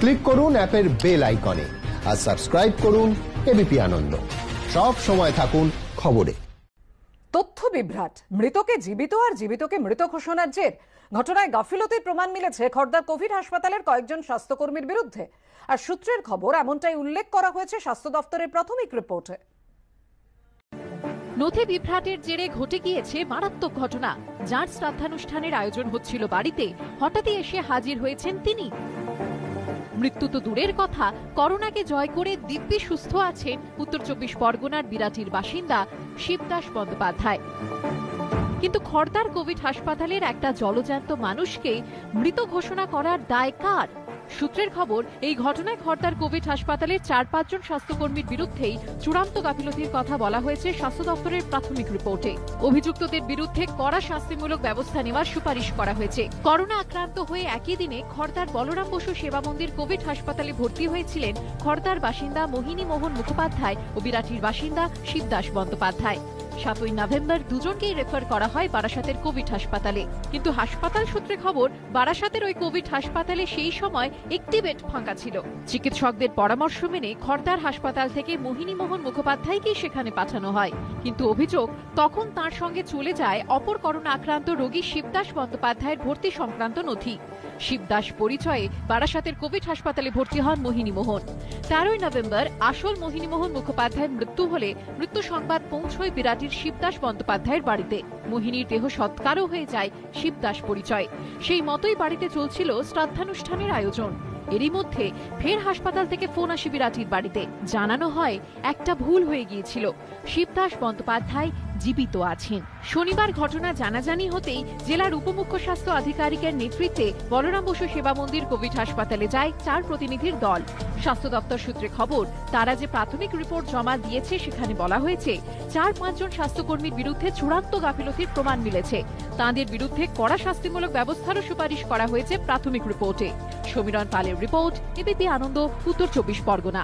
Click করুন অ্যাপের bell আইকনে আর সাবস্ক্রাইব করুন এবিপি আনন্দ। সব সময় থাকুন খবরে। তথ্য বিভ্রাট, মৃতকে জীবিত আর জীবিতকে মৃত ঘোষণার জের। ঘটনায় গাফিলতির প্রমাণ মিলেছে খড়দার কোভিড হাসপাতালের কয়েকজন স্বাস্থ্যকর্মীর বিরুদ্ধে। আর সূত্রের খবর, এমনটাই উল্লেখ করা হয়েছে স্বাস্থ্য দপ্তরের প্রাথমিক রিপোর্টে। নথি বিভ্রাটের জেরে ঘটে গিয়েছে মারাত্মক ঘটনা। যার শ্রাদ্ধানুষ্ঠানের আয়োজন হচ্ছিল বাড়িতে, হঠাৎই এসে হাজির হয়েছেন তিনি। মৃত্যু তো দূরের কথা, করোনাকে জয় করে দিব্যি সুস্থ আছেন উত্তর 24 পরগনার বিরাটির বাসিন্দা শিবদাস বন্দ্যোপাধ্যায়। কিন্তু খড়দার কোভিড হাসপাতালের একটা জলজ্যান্ত মানুষকে মৃত ঘোষণা করার দায় কার? সূত্রের খবর, এই ঘটনায় খড়দার কোভিড হাসপাতালের 4-5 জন স্বাস্থ্যকর্মীর বিরুদ্ধেই চূড়ান্ত গাফিলতির কথা বলা হয়েছে স্বাস্থ্য দপ্তরের প্রাথমিক রিপোর্টে। অভিযুক্তদের বিরুদ্ধে কড়া শাস্তিমূলক ব্যবস্থা নেওয়ার সুপারিশ করা হয়েছে। করোনা আক্রান্ত হয়ে একই দিনে খড়দার বলরাম বসু সেবা মন্দির কোভিড হাসপাতালে ভর্তি হয়েছিলেন খড়দার বাসিন্দা মোহিনী মোহন মুখোপাধ্যায় ও বিরাটির বাসিন্দা শিবদাস বন্দ্যোপাধ্যায়। 7ই নভেম্বর দুজনকেই রেফার করা হয় বারাসাতের কোভিড হাসপাতালে। কিন্তু হাসপাতাল সূত্রে খবর, বারাসাতের ওই কোভিড হাসপাতালে সেই সময় একটি বেড ফাঁকা ছিল। চিকিৎসকদের পরামর্শ মেনে খড়দার হাসপাতাল থেকে মোহিনী মোহন মুখোপাধ্যায়কেই সেখানে পাঠানো হয়। কিন্তু অভিযোগ, তখন তার সঙ্গে চলে যায় অপর করোনা আক্রান্ত রোগী শিবদাস বন্দ্যোপাধ্যায়ের ভর্তি সংক্রান্ত নথি। শিবদাস পরিচয়ে বারাসাতের কোভিড হাসপাতালে ভর্তি হন মোহিনী মোহন। 13ই নভেম্বর আসল মোহিনী মোহন মুখোপাধ্যায়ের মৃত্যু হলে মৃত্যু সংবাদ পৌঁছয় বিরাটির শিবদাস বন্দ্যোপাধ্যায়ের বাড়িতে। মোহিনীর দেহ সৎকারও হয়ে যায় শিবদাস পরিচয়। সেই মতোই বাড়িতে চলছিল শ্রাদ্ধানুষ্ঠানের আয়োজন। এরই মধ্যে ফের হাসপাতাল থেকে ফোন আসে বিরাটির বাড়িতে। জানানো হয় একটা ভুল হয়ে গিয়েছিল, শিবদাস বন্দ্যোপাধ্যায় জীবিত আছেন। শনিবার ঘটনা জানাজানি হতেই জেলার উপমুখ্য স্বাস্থ্য আধিকারিকের নেতৃত্বে বলরাম বসু সেবা মন্দির কোভিড হাসপাতালে যায় 4 প্রতিনিধির দল। স্বাস্থ্য দপ্তর সূত্রে খবর, তারা যে প্রাথমিক রিপোর্ট জমা দিয়েছে সেখানে বলা হয়েছে 4-5 জন স্বাস্থ্যকর্মীর বিরুদ্ধে চূড়ান্ত গাফিলতির প্রমাণ মিলেছে। তাঁদের বিরুদ্ধে কড়া শাস্তিমূলক ব্যবস্থারও সুপারিশ করা হয়েছে প্রাথমিক রিপোর্টে। সমীরণ পালের রিপোর্ট, এবিপি আনন্দ, উত্তর 24 পরগনা।